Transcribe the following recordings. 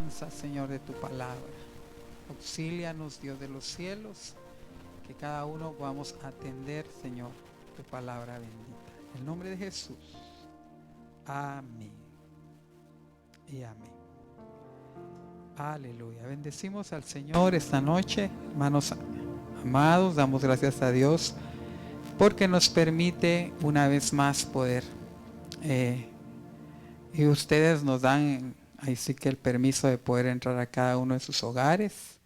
enseñanza, Señor, de tu palabra. Auxílianos, Dios de los cielos, que cada uno podamos atender, Señor, tu palabra bendita. En el nombre de Jesús. Amén. Y amén. Aleluya. Bendecimos al Señor esta noche, hermanos amados. Damos gracias a Dios porque nos permite una vez más poder y ustedes nos dan ahí sí que el permiso de poder entrar a cada uno de sus hogares,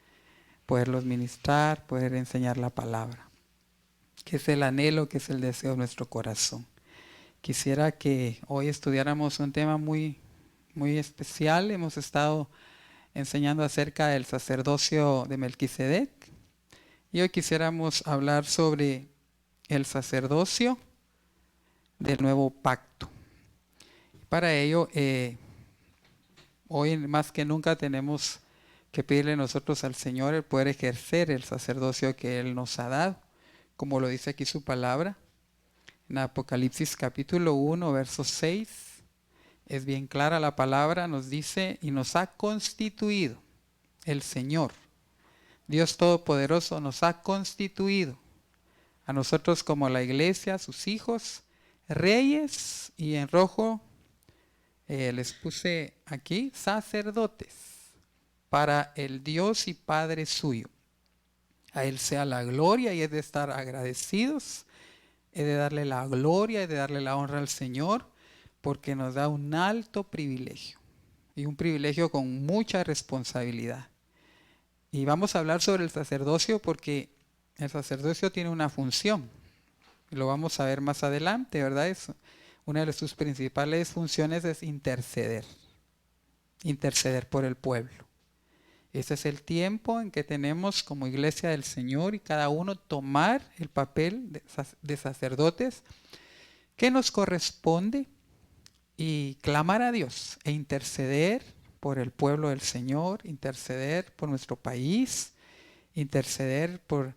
poderlos ministrar, poder enseñar la palabra, que es el anhelo, que es el deseo de nuestro corazón. Quisiera que hoy estudiáramos un tema muy especial. Hemos estado enseñando acerca del sacerdocio de Melquisedec y hoy quisiéramos hablar sobre el sacerdocio del nuevo pacto. Para ello, hoy más que nunca tenemos que pedirle nosotros al Señor el poder ejercer el sacerdocio que Él nos ha dado, como lo dice aquí su palabra. En Apocalipsis capítulo 1, verso 6, es bien clara la palabra, nos dice, y nos ha constituido el Señor, Dios Todopoderoso, nos ha constituido a nosotros como la iglesia, sus hijos, reyes, y en rojo les puse aquí, sacerdotes, para el Dios y Padre suyo. A Él sea la gloria, y es de estar agradecidos, es de darle la gloria, es de darle la honra al Señor, porque nos da un alto privilegio, y un privilegio con mucha responsabilidad. Y vamos a hablar sobre el sacerdocio porque el sacerdocio tiene una función, y lo vamos a ver más adelante, ¿verdad? Una de sus principales funciones es interceder por el pueblo. Ese es el tiempo en que tenemos como iglesia del Señor y cada uno tomar el papel de sacerdotes que nos corresponde y clamar a Dios e interceder por el pueblo del Señor, interceder por nuestro país, interceder por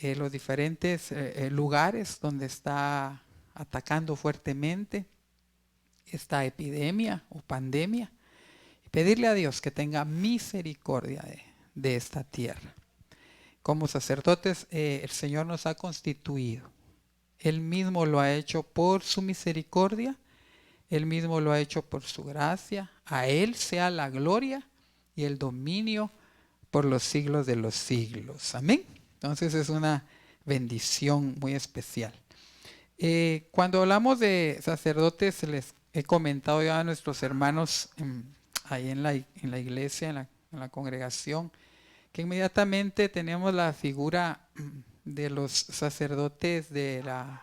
los diferentes lugares donde está atacando fuertemente esta epidemia o pandemia, y pedirle a Dios que tenga misericordia de esta tierra. Como sacerdotes, el Señor nos ha constituido. Él mismo lo ha hecho por su misericordia, Él mismo lo ha hecho por su gracia. A Él sea la gloria y el dominio por los siglos de los siglos. Amén. Entonces es una bendición muy especial. Cuando hablamos de sacerdotes, les he comentado ya a nuestros hermanos ahí en la iglesia, en la congregación, que inmediatamente tenemos la figura de los sacerdotes de la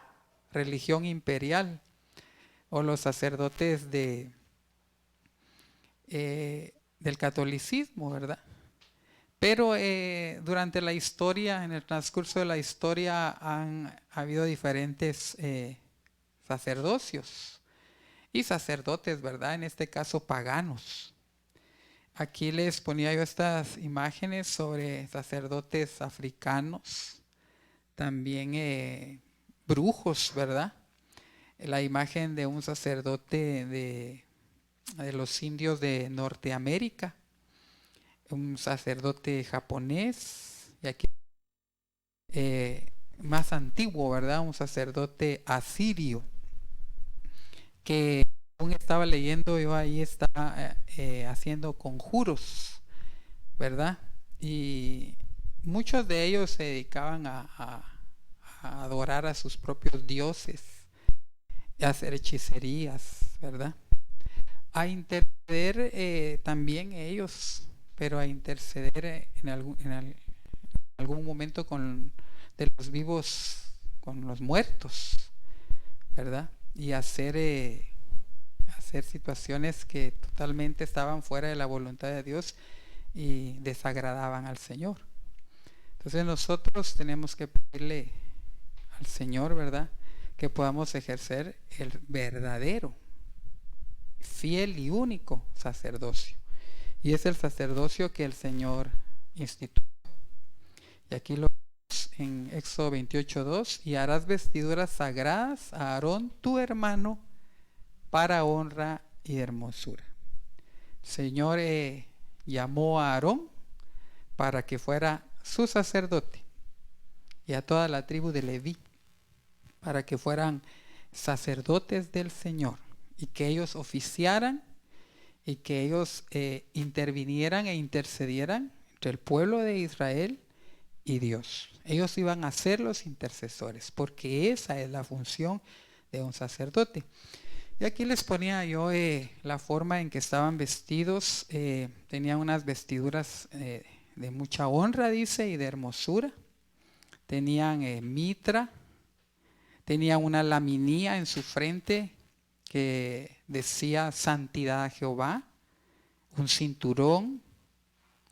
religión imperial o los sacerdotes del catolicismo, ¿verdad? Pero durante la historia, en el transcurso de la historia, ha habido diferentes sacerdocios y sacerdotes, ¿verdad? En este caso paganos. Aquí les ponía yo estas imágenes sobre sacerdotes africanos, también brujos, ¿verdad? La imagen de un sacerdote de los indios de Norteamérica, un sacerdote japonés, y aquí más antiguo, ¿verdad? Un sacerdote asirio, que aún estaba leyendo yo ahí, está haciendo conjuros, ¿verdad? Y muchos de ellos se dedicaban a adorar a sus propios dioses, a hacer hechicerías, ¿verdad? A interceder también ellos, pero a interceder en algún momento de los vivos con los muertos, ¿verdad? Y hacer situaciones que totalmente estaban fuera de la voluntad de Dios y desagradaban al Señor. Entonces nosotros tenemos que pedirle al Señor, ¿verdad?, que podamos ejercer el verdadero, fiel y único sacerdocio. Y es el sacerdocio que el Señor instituyó. Y aquí lo vemos en Éxodo 28:2. Y harás vestiduras sagradas a Aarón tu hermano para honra y hermosura. El Señor llamó a Aarón para que fuera su sacerdote y a toda la tribu de Leví para que fueran sacerdotes del Señor y que ellos oficiaran y que ellos intervinieran e intercedieran entre el pueblo de Israel y Dios. Ellos iban a ser los intercesores, porque esa es la función de un sacerdote. Y aquí les ponía yo la forma en que estaban vestidos. Tenían unas vestiduras de mucha honra, dice, y de hermosura. Tenían mitra, tenían una laminía en su frente que decía santidad a Jehová, un cinturón,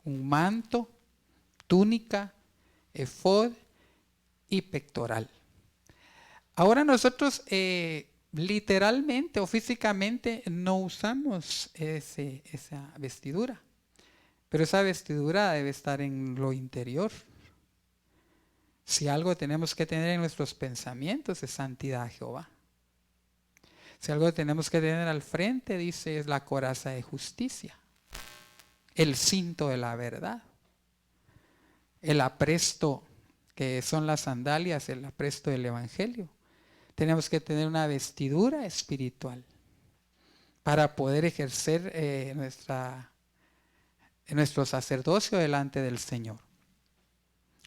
un manto, túnica, efod y pectoral. Ahora nosotros literalmente o físicamente no usamos esa vestidura, pero esa vestidura debe estar en lo interior. Si algo tenemos que tener en nuestros pensamientos es santidad a Jehová. Si algo tenemos que tener al frente, dice, es la coraza de justicia, el cinto de la verdad, el apresto, que son las sandalias, el apresto del evangelio. Tenemos que tener una vestidura espiritual para poder ejercer nuestro sacerdocio delante del Señor.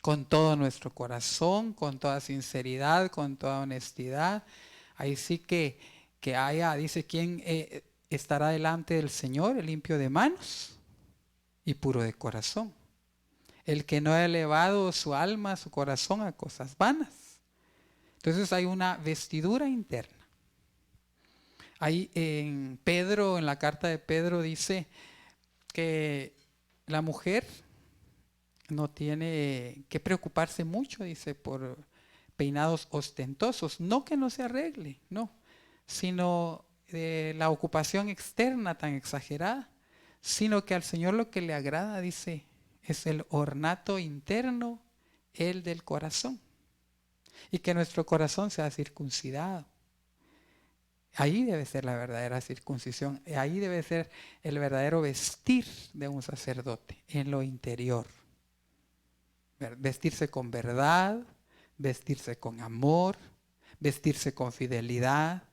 Con todo nuestro corazón, con toda sinceridad, con toda honestidad. Ahí sí que haya, dice, ¿quién estará delante del Señor? El limpio de manos y puro de corazón. El que no ha elevado su alma, su corazón a cosas vanas. Entonces hay una vestidura interna. Ahí en Pedro, en la carta de Pedro dice que la mujer no tiene que preocuparse mucho, dice, por peinados ostentosos. No que no se arregle, no, sino la ocupación externa tan exagerada, sino que al Señor lo que le agrada, dice, es el ornato interno, el del corazón. Y que nuestro corazón sea circuncidado. Ahí debe ser la verdadera circuncisión. Ahí debe ser el verdadero vestir de un sacerdote, en lo interior. Vestirse con verdad, vestirse con amor, vestirse con fidelidad,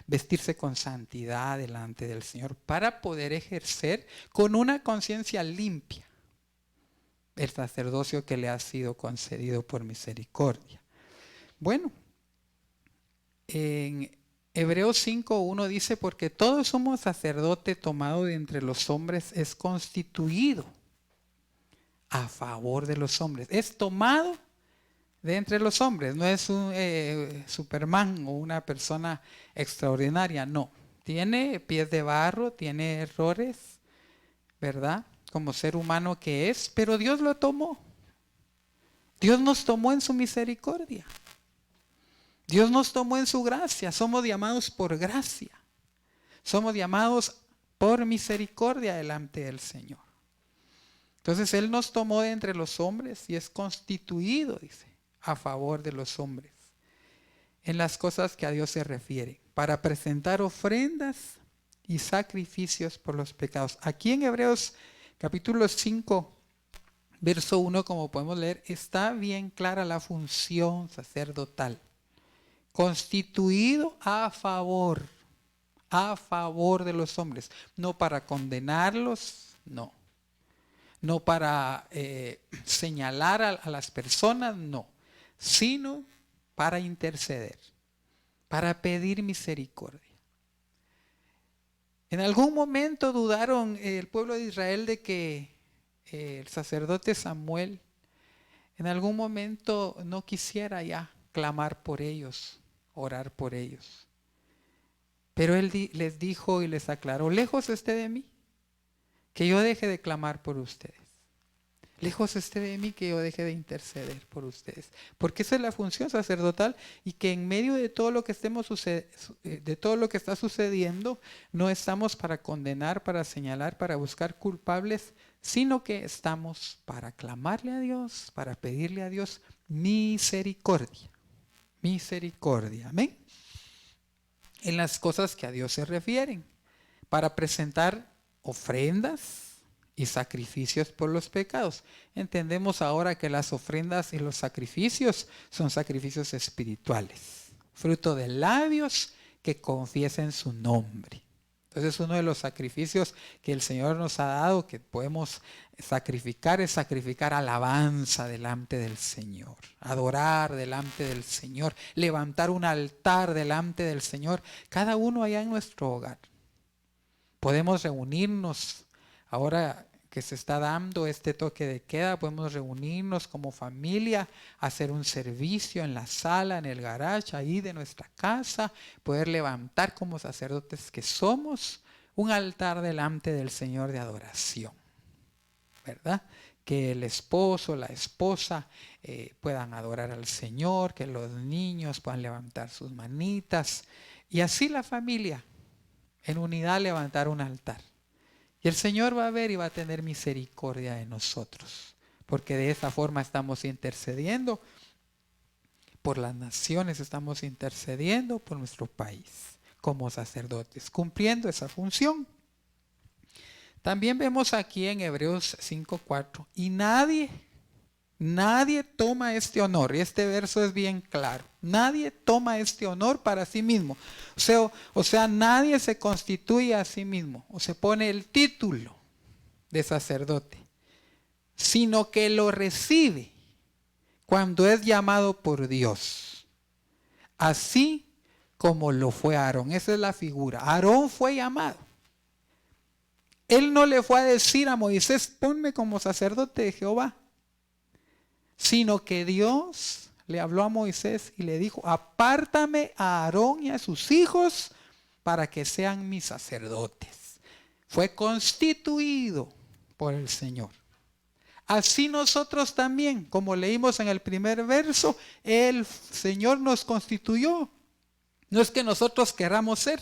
vestirse con santidad delante del Señor para poder ejercer con una conciencia limpia el sacerdocio que le ha sido concedido por misericordia. Bueno, en Hebreos 5:1 dice, porque todo sumo sacerdote tomado de entre los hombres es constituido a favor de los hombres. Es tomado de entre los hombres, no es un Superman o una persona extraordinaria, no. Tiene pies de barro, tiene errores, ¿verdad? Como ser humano que es, pero Dios lo tomó. Dios nos tomó en su misericordia. Dios nos tomó en su gracia. Somos llamados por gracia. Somos llamados por misericordia delante del Señor. Entonces Él nos tomó de entre los hombres y es constituido, dice, a favor de los hombres, en las cosas que a Dios se refiere, para presentar ofrendas y sacrificios por los pecados. Aquí en Hebreos capítulo 5, verso 1, como podemos leer, está bien clara la función sacerdotal. Constituido a favor de los hombres, no para condenarlos, no para señalar a las personas, no, sino para interceder, para pedir misericordia. En algún momento dudaron el pueblo de Israel de que el sacerdote Samuel en algún momento no quisiera ya clamar por ellos, orar por ellos. Pero él les dijo y les aclaró, lejos esté de mí que yo deje de clamar por ustedes. Lejos esté de mí que yo deje de interceder por ustedes. Porque esa es la función sacerdotal y que en medio de todo lo que de todo lo que está sucediendo, no estamos para condenar, para señalar, para buscar culpables, sino que estamos para clamarle a Dios, para pedirle a Dios misericordia. Misericordia, amén. En las cosas que a Dios se refieren, para presentar ofrendas y sacrificios por los pecados. Entendemos ahora que las ofrendas y los sacrificios son sacrificios espirituales, fruto de labios que confiesen su nombre. Entonces uno de los sacrificios que el Señor nos ha dado, que podemos sacrificar, es sacrificar alabanza delante del Señor, adorar delante del Señor, levantar un altar delante del Señor, cada uno allá en nuestro hogar. Podemos reunirnos, ahora que se está dando este toque de queda, podemos reunirnos como familia, hacer un servicio en la sala, en el garage, ahí de nuestra casa, poder levantar como sacerdotes que somos un altar delante del Señor de adoración, ¿verdad? Que el esposo, la esposa puedan adorar al Señor, que los niños puedan levantar sus manitas y así la familia en unidad levantar un altar. Y el Señor va a ver y va a tener misericordia de nosotros, porque de esa forma estamos intercediendo por las naciones, estamos intercediendo por nuestro país como sacerdotes, cumpliendo esa función. También vemos aquí en Hebreos 5:4, y nadie toma este honor, y este verso es bien claro, nadie toma este honor para sí mismo. O sea, nadie se constituye a sí mismo, o se pone el título de sacerdote, sino que lo recibe cuando es llamado por Dios, así como lo fue Aarón. Esa es la figura. Aarón fue llamado. Él no le fue a decir a Moisés, ponme como sacerdote de Jehová, sino que Dios le habló a Moisés y le dijo, apártame a Aarón y a sus hijos para que sean mis sacerdotes. Fue constituido por el Señor. Así nosotros también, como leímos en el primer verso, el Señor nos constituyó. No es que nosotros queramos ser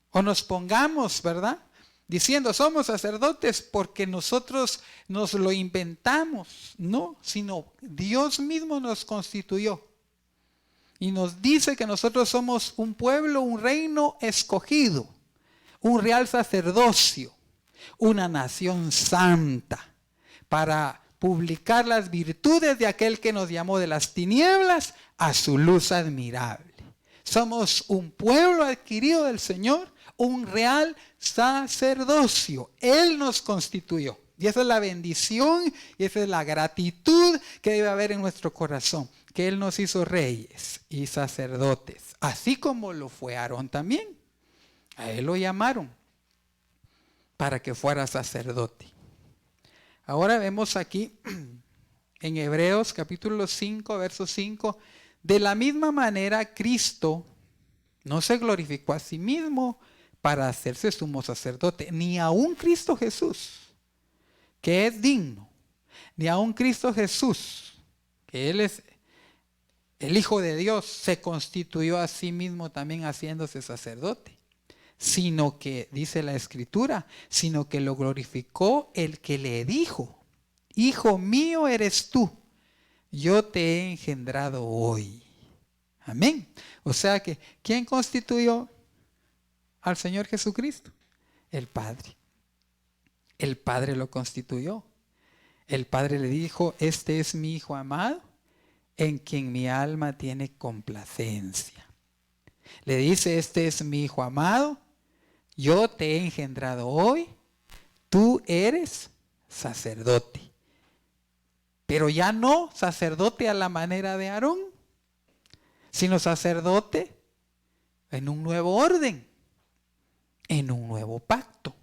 o nos pongamos, ¿verdad?, diciendo somos sacerdotes porque nosotros nos lo inventamos, no, sino Dios mismo nos constituyó y nos dice que nosotros somos un pueblo, un reino escogido, un real sacerdocio, una nación santa, para publicar las virtudes de aquel que nos llamó de las tinieblas a su luz admirable. Somos un pueblo adquirido del Señor, un real sacerdocio. Él nos constituyó. Y esa es la bendición y esa es la gratitud que debe haber en nuestro corazón. Que Él nos hizo reyes y sacerdotes. Así como lo fue Aarón también. A él lo llamaron para que fuera sacerdote. Ahora vemos aquí en Hebreos capítulo 5, verso 5. De la misma manera Cristo no se glorificó a sí mismo para hacerse sumo sacerdote, ni aun Cristo Jesús, que es digno, ni aun Cristo Jesús, que Él es el Hijo de Dios, se constituyó a sí mismo también haciéndose sacerdote, sino que, dice la Escritura, sino que lo glorificó el que le dijo, Hijo mío eres tú, yo te he engendrado hoy. Amén. O sea que, ¿quién constituyó al Señor Jesucristo? El Padre. El Padre lo constituyó. El Padre le dijo, este es mi Hijo amado, en quien mi alma tiene complacencia. Le dice, este es mi Hijo amado, yo te he engendrado hoy, tú eres sacerdote. Pero ya no sacerdote a la manera de Aarón, sino sacerdote en un nuevo orden, en un nuevo pacto.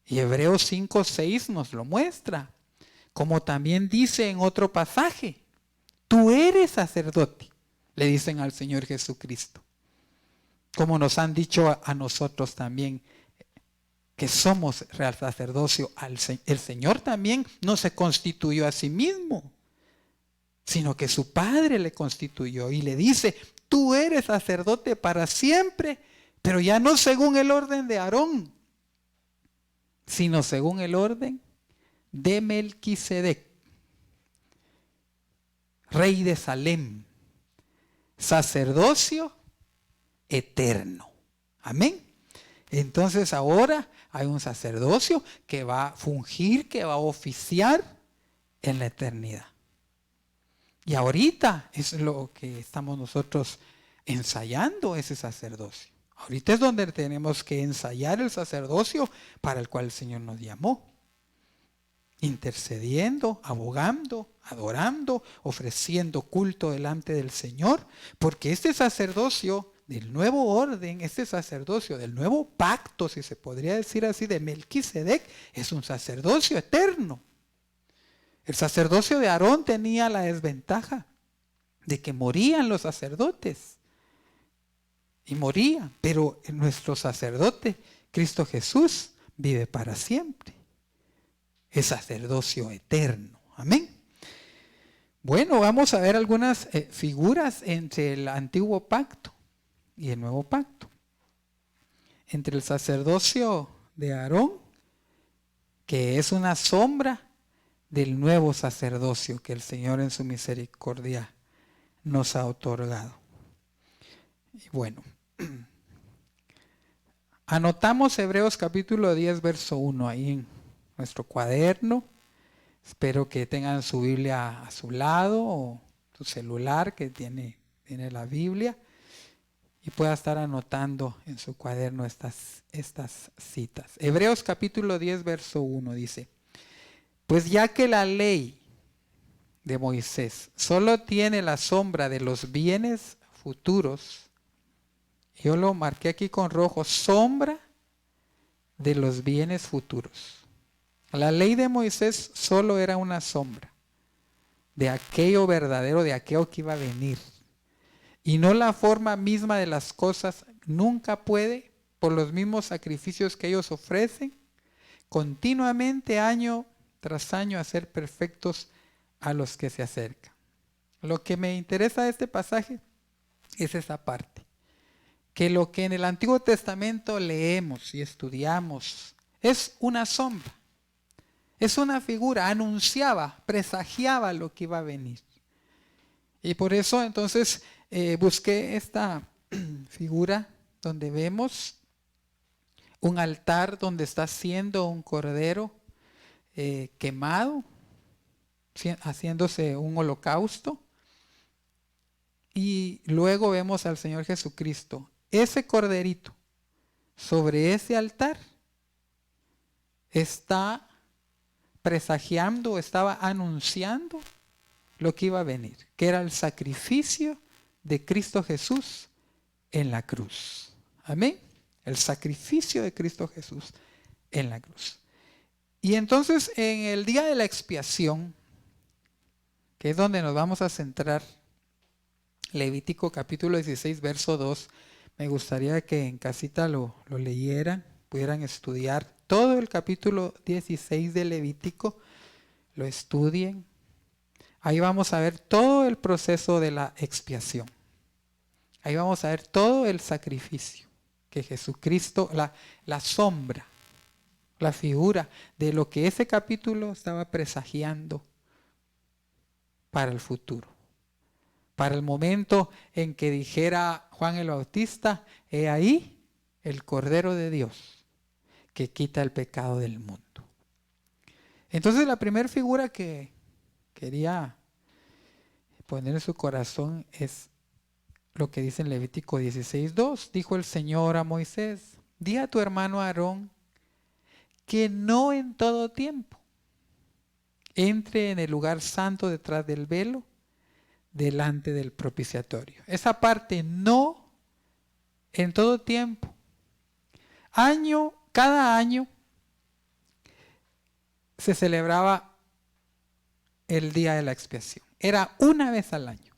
Y Hebreos 5:6 nos lo muestra, como también dice en otro pasaje, tú eres sacerdote, le dicen al Señor Jesucristo. Como nos han dicho a nosotros también, que somos real sacerdocio, el Señor también no se constituyó a sí mismo, sino que su Padre le constituyó y le dice, tú eres sacerdote para siempre, pero ya no según el orden de Aarón, sino según el orden de Melquisedec, rey de Salem, sacerdocio eterno. Amén. Entonces ahora hay un sacerdocio que va a fungir, que va a oficiar en la eternidad. Y ahorita es lo que estamos nosotros ensayando, ese sacerdocio. Ahorita es donde tenemos que ensayar el sacerdocio para el cual el Señor nos llamó. Intercediendo, abogando, adorando, ofreciendo culto delante del Señor, porque este sacerdocio del nuevo orden, este sacerdocio del nuevo pacto, si se podría decir así, de Melquisedec, es un sacerdocio eterno. El sacerdocio de Aarón tenía la desventaja de que morían los sacerdotes, y morían, pero nuestro sacerdote, Cristo Jesús, vive para siempre. Es sacerdocio eterno. Amén. Bueno, vamos a ver algunas figuras entre el antiguo pacto y el nuevo pacto. Entre el sacerdocio de Aarón, que es una sombra del nuevo sacerdocio que el Señor en su misericordia nos ha otorgado. Y bueno, anotamos Hebreos capítulo 10, verso 1 ahí en nuestro cuaderno. Espero que tengan su Biblia a su lado o su celular que tiene la Biblia y pueda estar anotando en su cuaderno estas citas. Hebreos capítulo 10, verso 1 dice: pues ya que la ley de Moisés solo tiene la sombra de los bienes futuros, yo lo marqué aquí con rojo, sombra de los bienes futuros. La ley de Moisés solo era una sombra de aquello verdadero, de aquello que iba a venir. Y no la forma misma de las cosas. Nunca puede, por los mismos sacrificios que ellos ofrecen, continuamente, año tras año, hacer perfectos a los que se acercan. Lo que me interesa de este pasaje es esa parte. Que lo que en el Antiguo Testamento leemos y estudiamos es una sombra. Es una figura, anunciaba, presagiaba lo que iba a venir. Y por eso entonces busqué esta figura donde vemos un altar donde está siendo un cordero quemado, haciéndose un holocausto. Y luego vemos al Señor Jesucristo, ese corderito, sobre ese altar, está presagiando, estaba anunciando lo que iba a venir, que era el sacrificio de Cristo Jesús en la cruz. Amén. El sacrificio de Cristo Jesús en la cruz. Y entonces en el día de la expiación, que es donde nos vamos a centrar, Levítico capítulo 16, verso 2, me gustaría que en casita lo leyeran, pudieran estudiar todo el capítulo 16 de Levítico, lo estudien. Ahí vamos a ver todo el proceso de la expiación. Ahí vamos a ver todo el sacrificio que Jesucristo, la sombra, la figura de lo que ese capítulo estaba presagiando para el futuro. Para el momento en que dijera Juan el Bautista: he ahí el Cordero de Dios que quita el pecado del mundo. Entonces la primera figura que quería poner en su corazón es lo que dice en Levítico 16:2. Dijo el Señor a Moisés: di a tu hermano Aarón que no en todo tiempo entre en el lugar santo detrás del velo, delante del propiciatorio. Esa parte, no en todo tiempo. Cada año se celebraba el día de la expiación. Era una vez al año.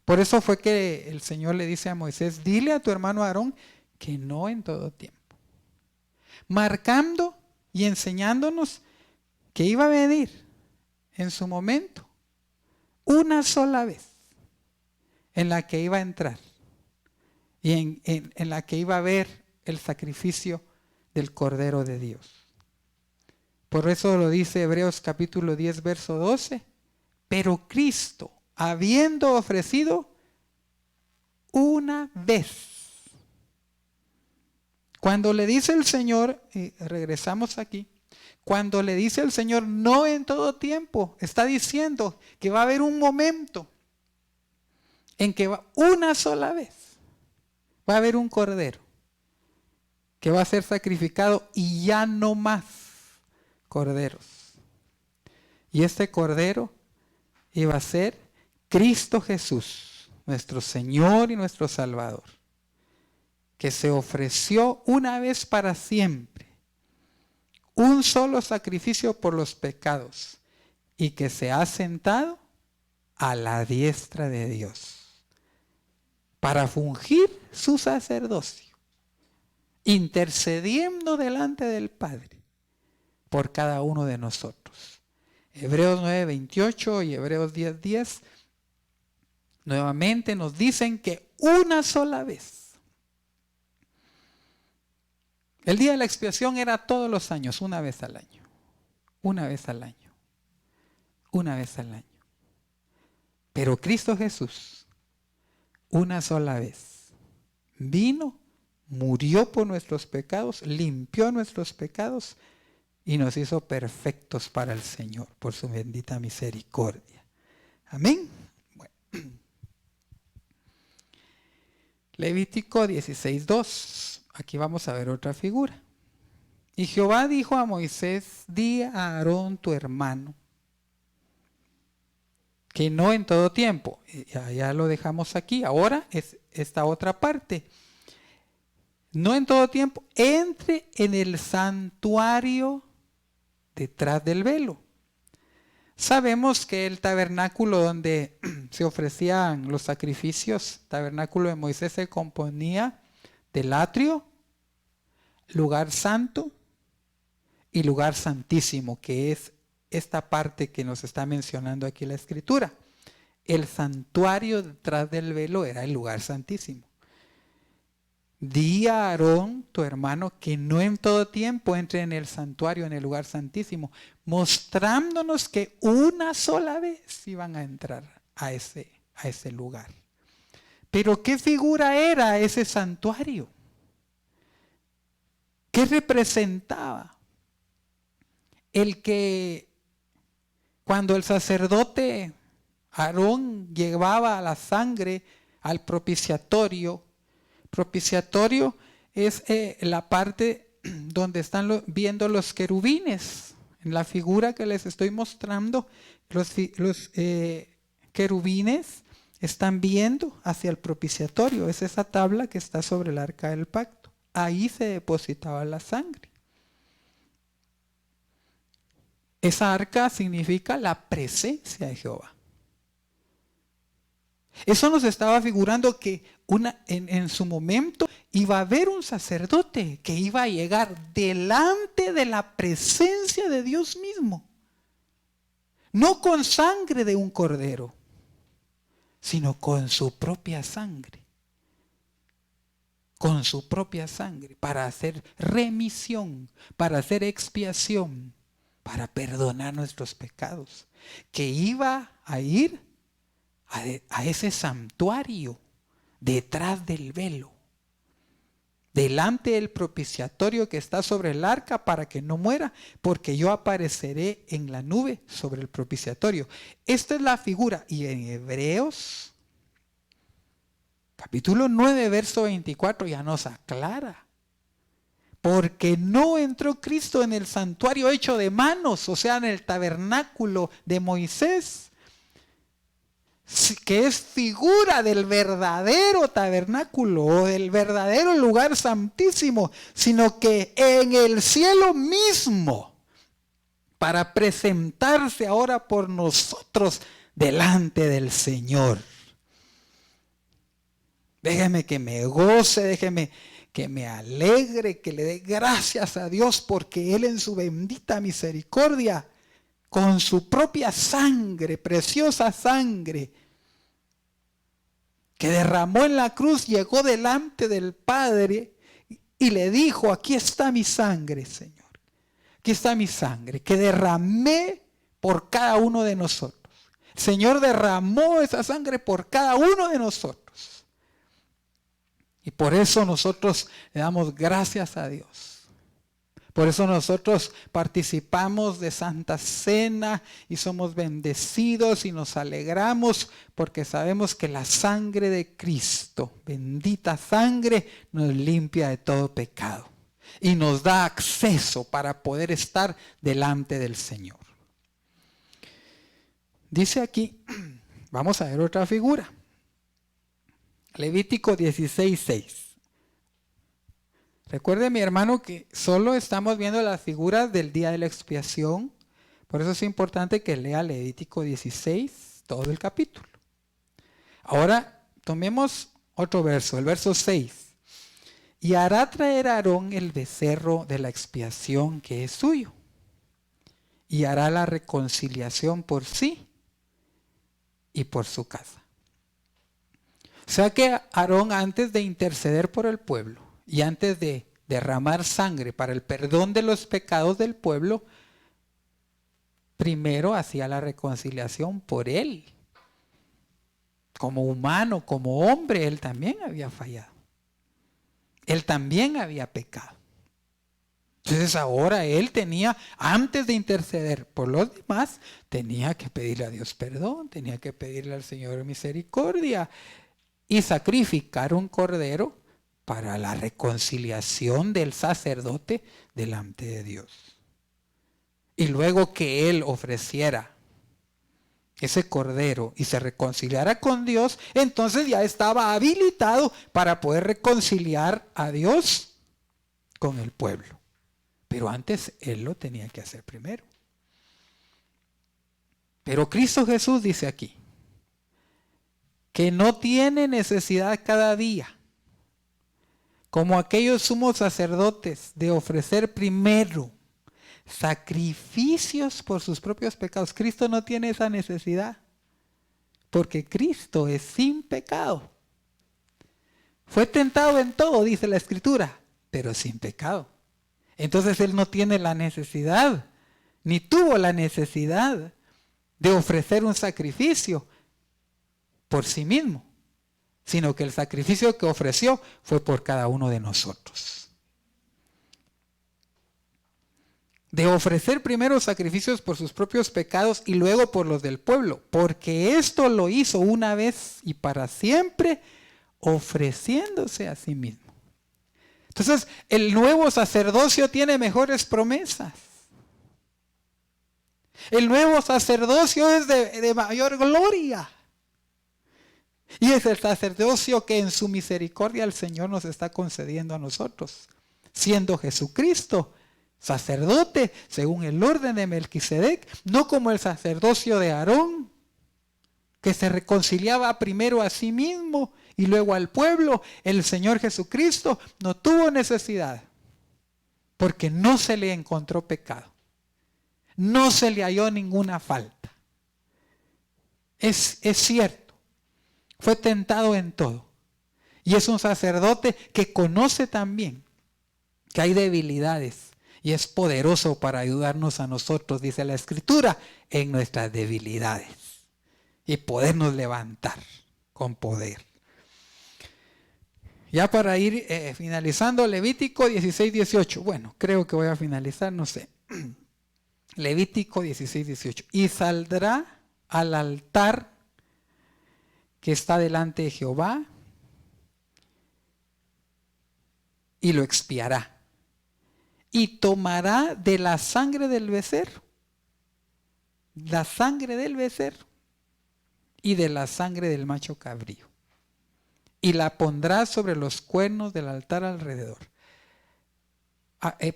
Por eso fue que el Señor le dice a Moisés: dile a tu hermano Aarón que no en todo tiempo. Marcando y enseñándonos que iba a venir en su momento una sola vez en la que iba a entrar y en la que iba a ver el sacrificio del Cordero de Dios. Por eso lo dice Hebreos capítulo 10, verso 12. Pero Cristo, habiendo ofrecido una vez. Cuando le dice el Señor, y regresamos aquí, cuando le dice el Señor no en todo tiempo, está diciendo que va a haber un momento en que una sola vez va a haber un cordero que va a ser sacrificado y ya no más corderos. Y este cordero iba a ser Cristo Jesús, nuestro Señor y nuestro Salvador, que se ofreció una vez para siempre, un solo sacrificio por los pecados, y que se ha sentado a la diestra de Dios para fungir su sacerdocio, intercediendo delante del Padre por cada uno de nosotros. Hebreos 9:28 y Hebreos 10:10 nuevamente nos dicen que una sola vez. El día de la expiación era todos los años, una vez al año. Una vez al año. Una vez al año. Pero Cristo Jesús, una sola vez, vino, murió por nuestros pecados, limpió nuestros pecados y nos hizo perfectos para el Señor por su bendita misericordia. Amén. Bueno. Levítico 16:2. Aquí vamos a ver otra figura. Y Jehová dijo a Moisés: di a Aarón tu hermano, que no en todo tiempo, ya lo dejamos aquí, ahora es esta otra parte, no en todo tiempo, entre en el santuario detrás del velo. Sabemos que el tabernáculo donde se ofrecían los sacrificios, tabernáculo de Moisés, se componía del atrio, lugar santo y lugar santísimo, que es esta parte que nos está mencionando aquí la Escritura. El santuario detrás del velo era el lugar santísimo. Di a Aarón, tu hermano, que no en todo tiempo entre en el santuario, en el lugar santísimo, mostrándonos que una sola vez iban a entrar a ese lugar. Pero ¿qué figura era ese santuario? ¿Qué representaba? El que cuando el sacerdote Aarón llevaba la sangre al propiciatorio es la parte donde están viendo los querubines. En la figura que les estoy mostrando, los querubines están viendo hacia el propiciatorio. Es esa tabla que está sobre el arca del pacto. Ahí se depositaba la sangre. Esa arca significa la presencia de Jehová. Eso nos estaba figurando que en su momento iba a haber un sacerdote que iba a llegar delante de la presencia de Dios mismo. No con sangre de un cordero, sino con su propia sangre. Con su propia sangre, para hacer remisión, para hacer expiación, para perdonar nuestros pecados. Que iba a ir a ese santuario detrás del velo, delante del propiciatorio que está sobre el arca, para que no muera, porque yo apareceré en la nube sobre el propiciatorio. Esta es la figura. Y en Hebreos capítulo 9, verso 24 ya nos aclara. Porque no entró Cristo en el santuario hecho de manos, o sea, en el tabernáculo de Moisés, que es figura del verdadero tabernáculo o del verdadero lugar santísimo, sino que en el cielo mismo, para presentarse ahora por nosotros delante del Señor. Déjeme que me goce, déjeme que me alegre, que le dé gracias a Dios, porque Él en su bendita misericordia, con su propia sangre, preciosa sangre, que derramó en la cruz, llegó delante del Padre y le dijo: aquí está mi sangre, Señor. Aquí está mi sangre, que derramé por cada uno de nosotros. El Señor derramó esa sangre por cada uno de nosotros. Y por eso nosotros le damos gracias a Dios. Por eso nosotros participamos de Santa Cena y somos bendecidos y nos alegramos porque sabemos que la sangre de Cristo, bendita sangre, nos limpia de todo pecado y nos da acceso para poder estar delante del Señor. Dice aquí, vamos a ver otra figura. Levítico 16:6. Recuerde, mi hermano, que solo estamos viendo las figuras del día de la expiación. Por eso es importante que lea Levítico 16, todo el capítulo. Ahora, tomemos otro verso, el verso 6. Y hará traer a Aarón el becerro de la expiación que es suyo. Y hará la reconciliación por sí y por su casa. O sea que Aarón, antes de interceder por el pueblo, y antes de derramar sangre para el perdón de los pecados del pueblo, primero hacía la reconciliación por él. Como humano, como hombre, él también había fallado. Él también había pecado. Entonces ahora él tenía, antes de interceder por los demás, tenía que pedirle a Dios perdón, tenía que pedirle al Señor misericordia y sacrificar un cordero para la reconciliación del sacerdote delante de Dios. Y luego que él ofreciera ese cordero y se reconciliara con Dios, entonces ya estaba habilitado para poder reconciliar a Dios con el pueblo. Pero antes él lo tenía que hacer primero. Pero Cristo Jesús dice aquí que no tiene necesidad cada día, como aquellos sumos sacerdotes, de ofrecer primero sacrificios por sus propios pecados. Cristo no tiene esa necesidad, porque Cristo es sin pecado. Fue tentado en todo, dice la Escritura, pero sin pecado. Entonces Él no tiene la necesidad, ni tuvo la necesidad de ofrecer un sacrificio por sí mismo, sino que el sacrificio que ofreció fue por cada uno de nosotros. De ofrecer primero sacrificios por sus propios pecados y luego por los del pueblo, porque esto lo hizo una vez y para siempre, ofreciéndose a sí mismo. Entonces, el nuevo sacerdocio tiene mejores promesas. El nuevo sacerdocio es de mayor gloria. Y es el sacerdocio que en su misericordia el Señor nos está concediendo a nosotros, siendo Jesucristo sacerdote según el orden de Melquisedec, no como el sacerdocio de Aarón, que se reconciliaba primero a sí mismo y luego al pueblo. El Señor Jesucristo no tuvo necesidad, porque no se le encontró pecado, no se le halló ninguna falta. Es cierto. Fue tentado en todo. Y es un sacerdote que conoce también que hay debilidades. Y es poderoso para ayudarnos a nosotros, dice la Escritura, en nuestras debilidades. Y podernos levantar con poder. Ya para ir finalizando, Levítico 16:18. Bueno, creo que voy a finalizar, no sé. Levítico 16:18. Y saldrá al altar que está delante de Jehová, y lo expiará, y tomará de la sangre del becerro, y de la sangre del macho cabrío, y la pondrá sobre los cuernos del altar alrededor.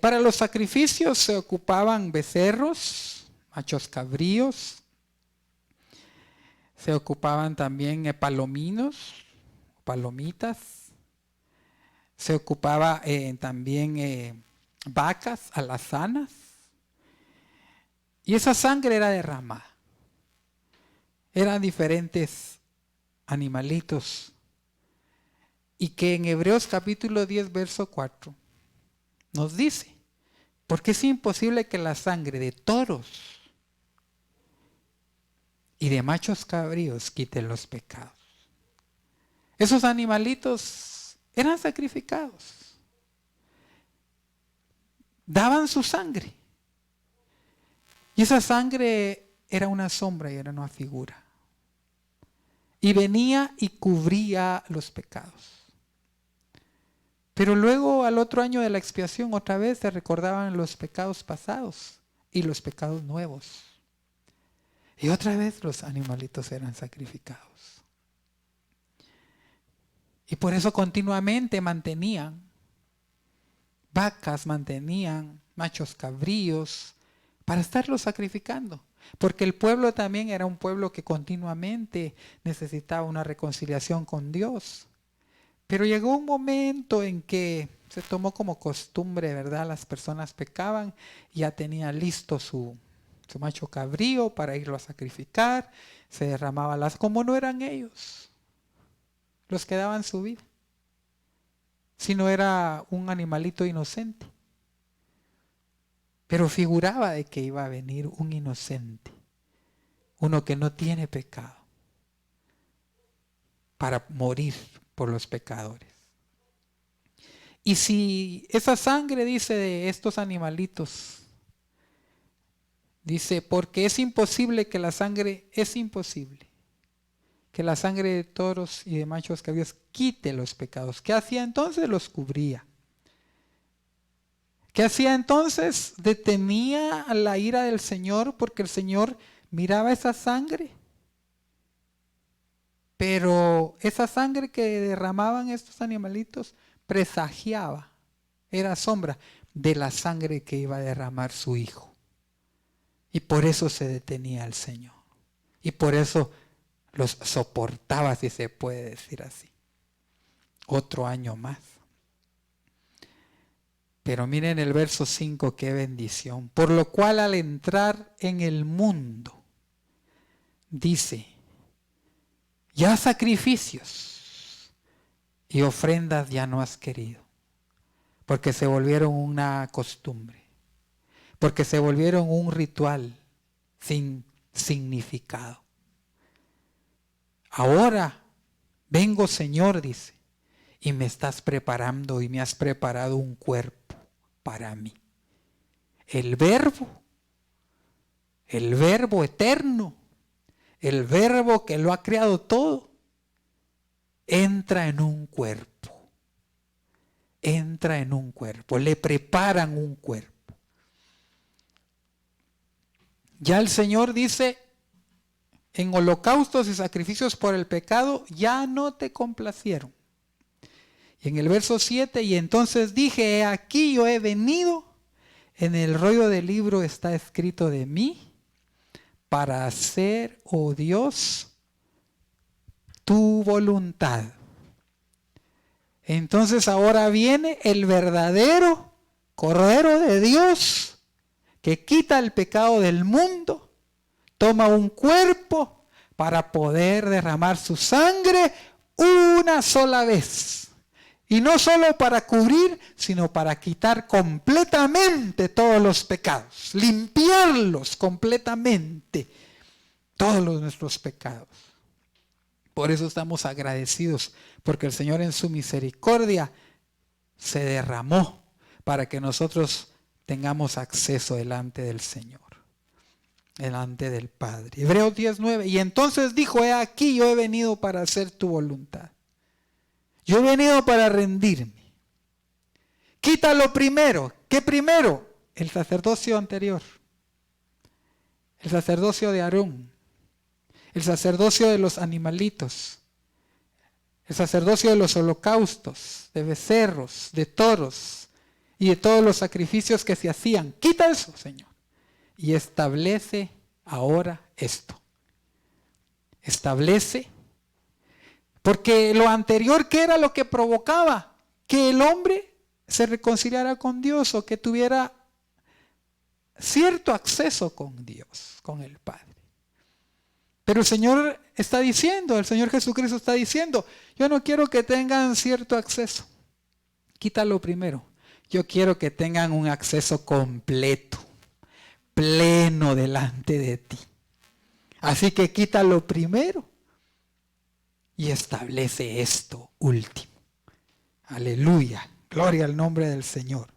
Para los sacrificios se ocupaban becerros, machos cabríos, se ocupaban también palominos, palomitas. Se ocupaba también vacas alazanas. Y esa sangre era derramada. Eran diferentes animalitos. Y que en Hebreos capítulo 10, verso 4, nos dice, porque es imposible que la sangre de toros y de machos cabríos quiten los pecados. Esos animalitos eran sacrificados. Daban su sangre. Y esa sangre era una sombra y era una figura. Y venía y cubría los pecados. Pero luego al otro año de la expiación otra vez se recordaban los pecados pasados y los pecados nuevos. Y otra vez los animalitos eran sacrificados. Y por eso continuamente mantenían vacas, mantenían machos cabríos para estarlos sacrificando. Porque el pueblo también era un pueblo que continuamente necesitaba una reconciliación con Dios. Pero llegó un momento en que se tomó como costumbre, ¿verdad? Las personas pecaban y ya tenía listo su macho cabrío para irlo a sacrificar. Se derramaba las... Como no eran ellos los que daban su vida, sino era un animalito inocente. Pero figuraba de que iba a venir un inocente, uno que no tiene pecado, para morir por los pecadores. Y si esa sangre, dice, de estos animalitos, dice, porque es imposible que la sangre de toros y de machos cabríos quite los pecados. ¿Qué hacía entonces? Los cubría. ¿Qué hacía entonces? Detenía la ira del Señor, porque el Señor miraba esa sangre. Pero esa sangre que derramaban estos animalitos presagiaba, era sombra de la sangre que iba a derramar su Hijo. Y por eso se detenía el Señor. Y por eso los soportaba, si se puede decir así. Otro año más. Pero miren el verso 5, qué bendición. Por lo cual al entrar en el mundo, dice, ya sacrificios y ofrendas ya no has querido, porque se volvieron una costumbre, porque se volvieron un ritual sin significado. Ahora vengo, Señor, dice, y me estás preparando y me has preparado un cuerpo para mí. El verbo eterno, el verbo que lo ha creado todo, entra en un cuerpo. Entra en un cuerpo, le preparan un cuerpo. Ya el Señor dice, en holocaustos y sacrificios por el pecado ya no te complacieron. Y en el verso 7, y entonces dije, he aquí yo he venido, en el rollo del libro está escrito de mí, para hacer, oh Dios, tu voluntad. Entonces ahora viene el verdadero Cordero de Dios, que quita el pecado del mundo, toma un cuerpo para poder derramar su sangre una sola vez. Y no solo para cubrir, sino para quitar completamente todos los pecados, limpiarlos completamente, todos nuestros pecados. Por eso estamos agradecidos, porque el Señor en su misericordia se derramó para que nosotros tengamos acceso delante del Señor, delante del Padre. Hebreos 10:9, y entonces dijo, he aquí yo he venido para hacer tu voluntad. Yo he venido para rendirme. Quita lo primero. ¿Qué primero? El sacerdocio anterior. El sacerdocio de Aarón. El sacerdocio de los animalitos. El sacerdocio de los holocaustos, de becerros, de toros y de todos los sacrificios que se hacían. Quita eso, Señor. Y establece ahora esto. Establece. Porque lo anterior, ¿qué era lo que provocaba? Que el hombre se reconciliara con Dios o que tuviera cierto acceso con Dios, con el Padre. Pero el Señor está diciendo, el Señor Jesucristo está diciendo, yo no quiero que tengan cierto acceso. Quítalo primero. Yo quiero que tengan un acceso completo, pleno delante de ti. Así que quítalo primero. Y establece esto último. Aleluya. Gloria al nombre del Señor.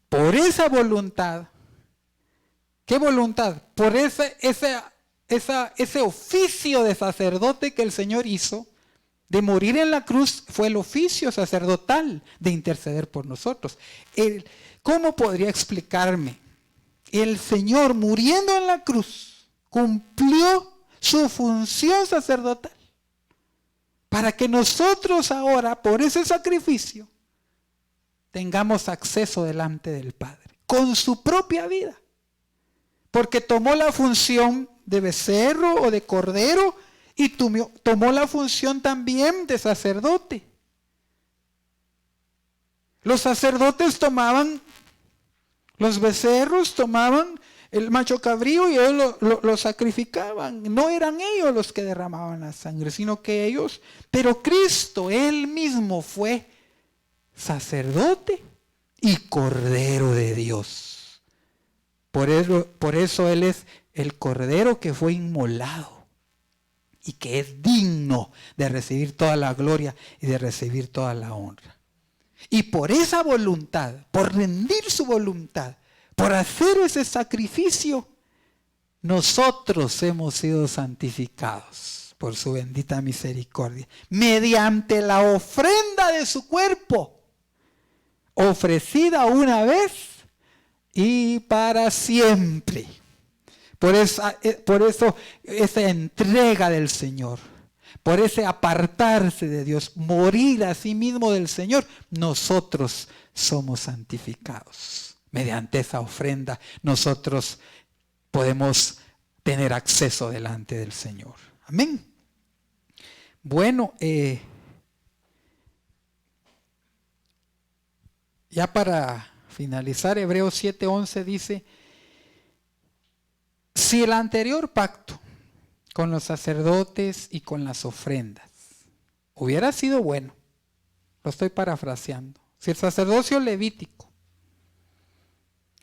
Por esa voluntad, ¿qué voluntad? Por ese oficio de sacerdote que el Señor hizo, de morir en la cruz, fue el oficio sacerdotal de interceder por nosotros. ¿Cómo podría explicarme? El Señor, muriendo en la cruz, cumplió su función sacerdotal para que nosotros ahora, por ese sacrificio, tengamos acceso delante del Padre, con su propia vida. Porque tomó la función de becerro o de cordero y tomó la función también de sacerdote. Los sacerdotes tomaban los becerros, tomaban el macho cabrío y ellos lo sacrificaban. No eran ellos los que derramaban la sangre, sino que ellos. Pero Cristo, Él mismo fue sacerdote y cordero de Dios. Por eso Él es el cordero que fue inmolado y que es digno de recibir toda la gloria y de recibir toda la honra. Y por esa voluntad, por rendir su voluntad, por hacer ese sacrificio, nosotros hemos sido santificados por su bendita misericordia, mediante la ofrenda de su cuerpo, ofrecida una vez y para siempre. Por eso esa entrega del Señor, por ese apartarse de Dios, morir a sí mismo del Señor, nosotros somos santificados. Mediante esa ofrenda nosotros podemos tener acceso delante del Señor. Amén. Bueno, ya para finalizar, Hebreos 7:11 dice: si el anterior pacto con los sacerdotes y con las ofrendas hubiera sido bueno, lo estoy parafraseando, si el sacerdocio levítico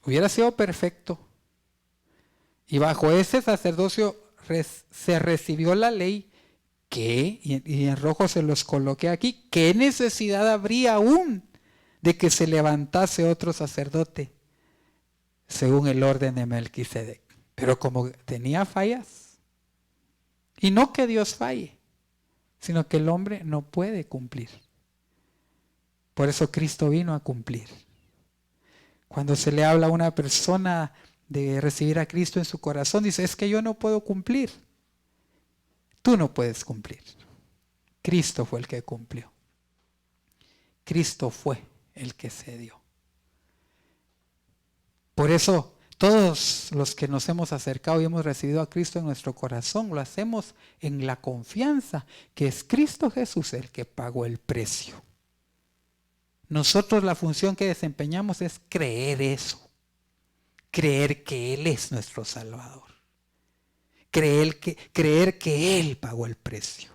hubiera sido perfecto y bajo ese sacerdocio se recibió la ley, y en rojo se los coloqué aquí, ¿qué necesidad habría aún de que se levantase otro sacerdote según el orden de Melquisedec? Pero como tenía fallas, y no que Dios falle, sino que el hombre no puede cumplir. Por eso Cristo vino a cumplir. Cuando se le habla a una persona de recibir a Cristo en su corazón, dice: es que yo no puedo cumplir. Tú no puedes cumplir. Cristo fue el que cumplió. Cristo fue el que se dio. Por eso todos los que nos hemos acercado y hemos recibido a Cristo en nuestro corazón, lo hacemos en la confianza que es Cristo Jesús el que pagó el precio. Nosotros la función que desempeñamos es creer eso. Creer que Él es nuestro Salvador. Creer que Él pagó el precio.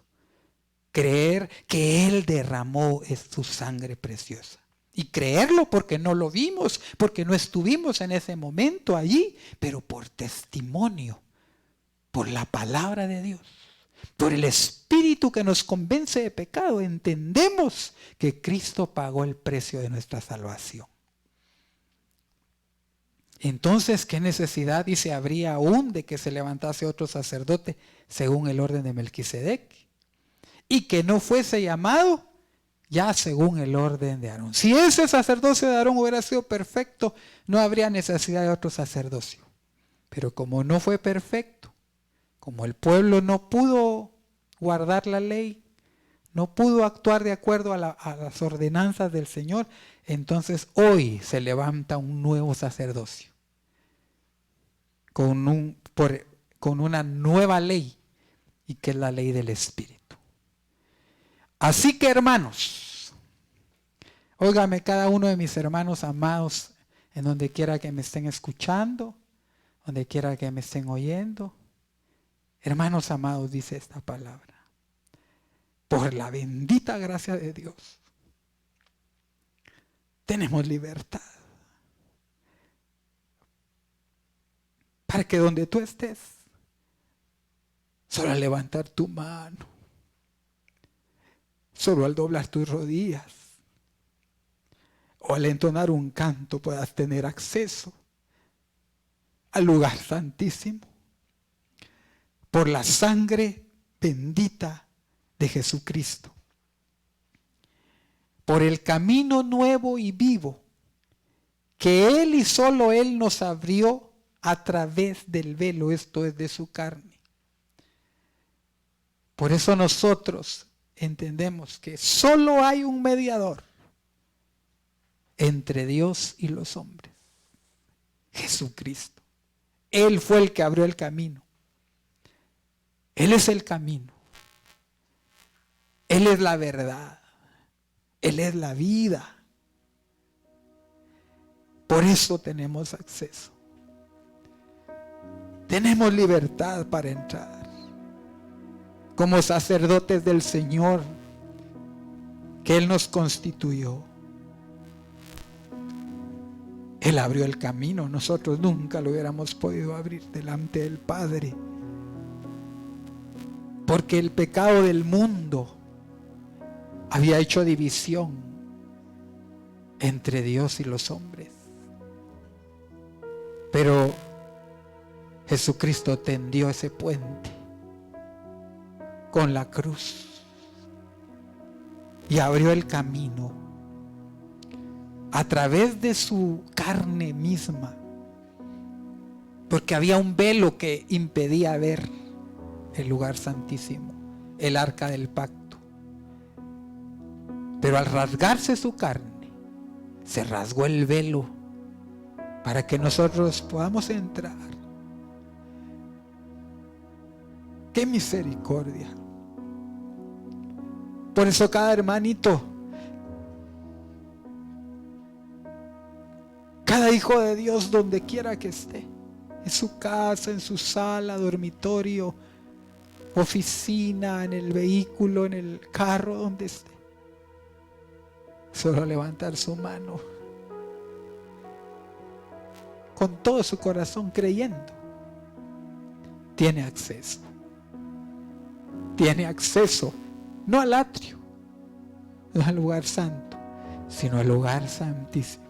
Creer que Él derramó su sangre preciosa. Y creerlo porque no lo vimos, porque no estuvimos en ese momento allí, pero por testimonio, por la palabra de Dios, por el Espíritu que nos convence de pecado, entendemos que Cristo pagó el precio de nuestra salvación. Entonces, ¿qué necesidad, dice, habría aún de que se levantase otro sacerdote según el orden de Melquisedec? Y que no fuese llamado ya según el orden de Aarón. Si ese sacerdocio de Aarón hubiera sido perfecto, no habría necesidad de otro sacerdocio. Pero como no fue perfecto, como el pueblo no pudo guardar la ley, no pudo actuar de acuerdo a las ordenanzas del Señor, entonces hoy se levanta un nuevo sacerdocio con una nueva ley, y que es la ley del Espíritu. Así que, hermanos, óigame cada uno de mis hermanos amados, en donde quiera que me estén escuchando, donde quiera que me estén oyendo. Hermanos amados, dice esta palabra: por la bendita gracia de Dios, tenemos libertad. Para que donde tú estés, solo levantar tu mano, Solo al doblar tus rodillas o al entonar un canto puedas tener acceso al lugar santísimo por la sangre bendita de Jesucristo, por el camino nuevo y vivo que Él y solo Él nos abrió a través del velo, esto es de su carne. Por eso nosotros entendemos que solo hay un mediador entre Dios y los hombres, Jesucristo. Él fue el que abrió el camino. Él es el camino. Él es la verdad. Él es la vida. Por eso tenemos acceso. Tenemos libertad para entrar. Como sacerdotes del Señor, que Él nos constituyó. Él abrió el camino. Nosotros nunca lo hubiéramos podido abrir delante del Padre. Porque el pecado del mundo había hecho división entre Dios y los hombres. Pero Jesucristo tendió ese puente con la cruz y abrió el camino a través de su carne misma, porque había un velo que impedía ver el lugar santísimo, el arca del pacto. Pero al rasgarse su carne, se rasgó el velo para que nosotros podamos entrar. ¡Qué misericordia! Por eso cada hermanito, cada hijo de Dios, donde quiera que esté, en su casa, en su sala, dormitorio, oficina, en el vehículo, en el carro, donde esté, solo levantar su mano con todo su corazón creyendo, tiene acceso. Tiene acceso no al atrio, no al lugar santo, sino al lugar santísimo.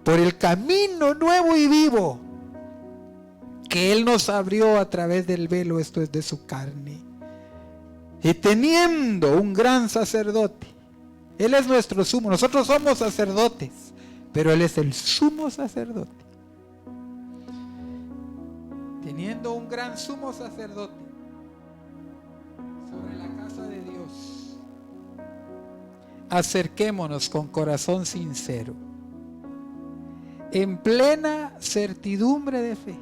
Por el camino nuevo y vivo que Él nos abrió a través del velo, esto es de su carne. Y teniendo un gran sacerdote, Él es nuestro sumo, nosotros somos sacerdotes, pero Él es el sumo sacerdote. Teniendo un gran sumo sacerdote sobre la casa de Dios, acerquémonos con corazón sincero, en plena certidumbre de fe,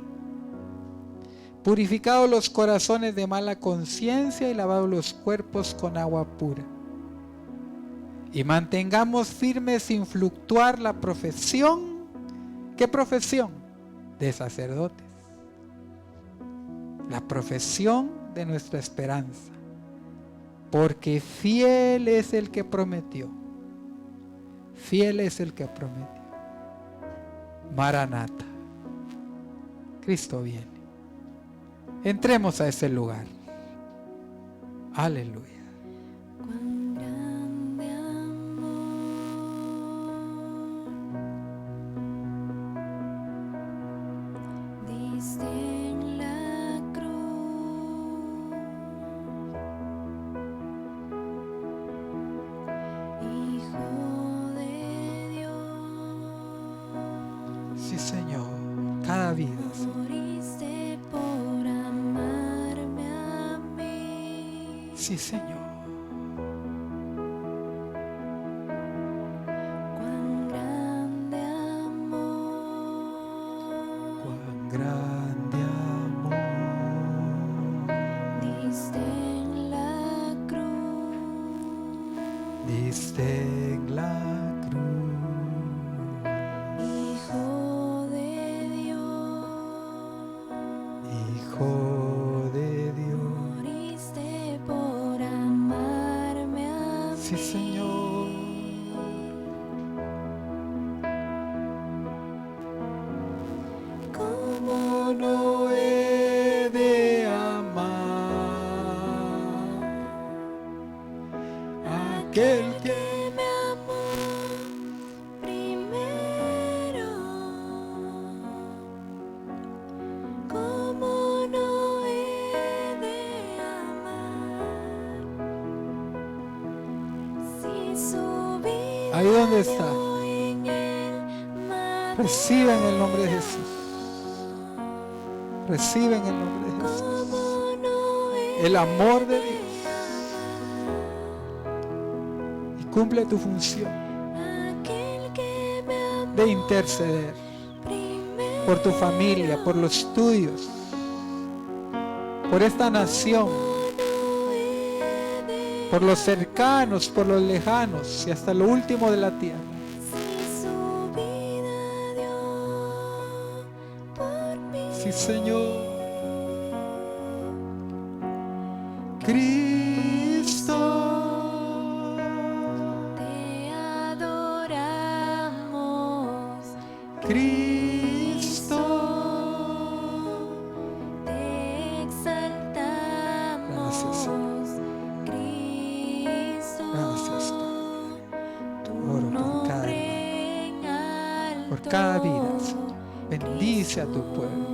purificados los corazones de mala conciencia y lavados los cuerpos con agua pura. Y mantengamos firme sin fluctuar la profesión. ¿Qué profesión? De sacerdotes. La profesión de nuestra esperanza. Porque fiel es el que prometió. Fiel es el que prometió. Maranata. Cristo viene. Entremos a ese lugar. Aleluya. Cuán grande amor diste en la cruz, Hijo de Dios. Sí, Señor. Cada vida, Señor. Moriste por amarme a mí. Sí, Señor. Cuán grande amor Cuán grande amor diste en la cruz, diste en la cruz. Hijo de Dios. Hijo de Dios. Moriste por amarme a Sí, mí. Señor. ¿Cómo no he de amar aquel que me amó primero. ¿Cómo no he de amar si su vida ahí donde está, dio en el mar? recibe en el nombre de Jesús. Recibe en el nombre de Jesús ¿Cómo no he el amor de Dios de amar y cumple tu función aquel que me amó de interceder primero? por tu familia, por los tuyos, por esta nación, No he de por los cercanos, por los lejanos y hasta lo último de la tierra. si su vida dio por mí. Sí, Señor. Cristo, Te adoramos, Cristo. te exaltamos, Gracias, Señor. Cristo. Gracias, Tu Oro por cada nombre en por alto, cada vida, Señor. Bendice a tu pueblo.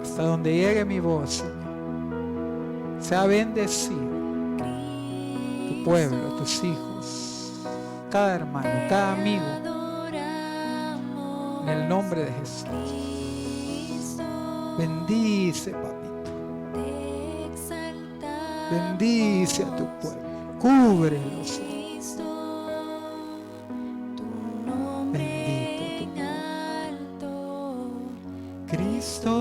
Hasta donde llegue mi voz, Señor. Sea bendecido tu pueblo, tus hijos, cada hermano, cada amigo, en el nombre de Jesús. Bendice, papito. Bendice a tu pueblo. Cúbrelos. Bendito tu nombre. Cristo.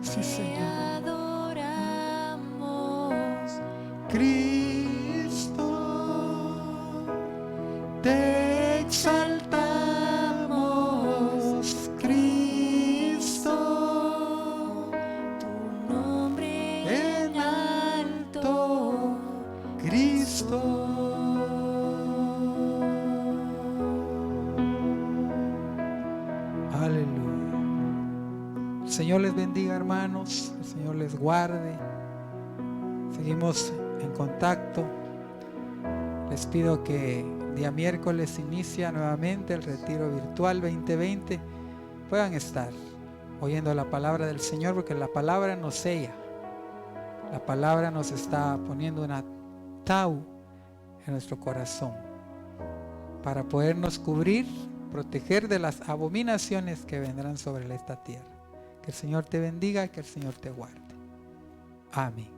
Sí, Señor. Cristo, te exaltamos, Cristo, Tu nombre en alto, Cristo. Aleluya. El Señor les bendiga, hermanos. El Señor les guarde. Seguimos en contacto. Les pido que el día miércoles inicia nuevamente el retiro virtual 2020. Puedan estar oyendo la palabra del Señor, porque la palabra nos sella. La palabra nos está poniendo una tau en nuestro corazón para podernos cubrir, proteger de las abominaciones que vendrán sobre esta tierra. Que el Señor te bendiga y que el Señor te guarde. Amén.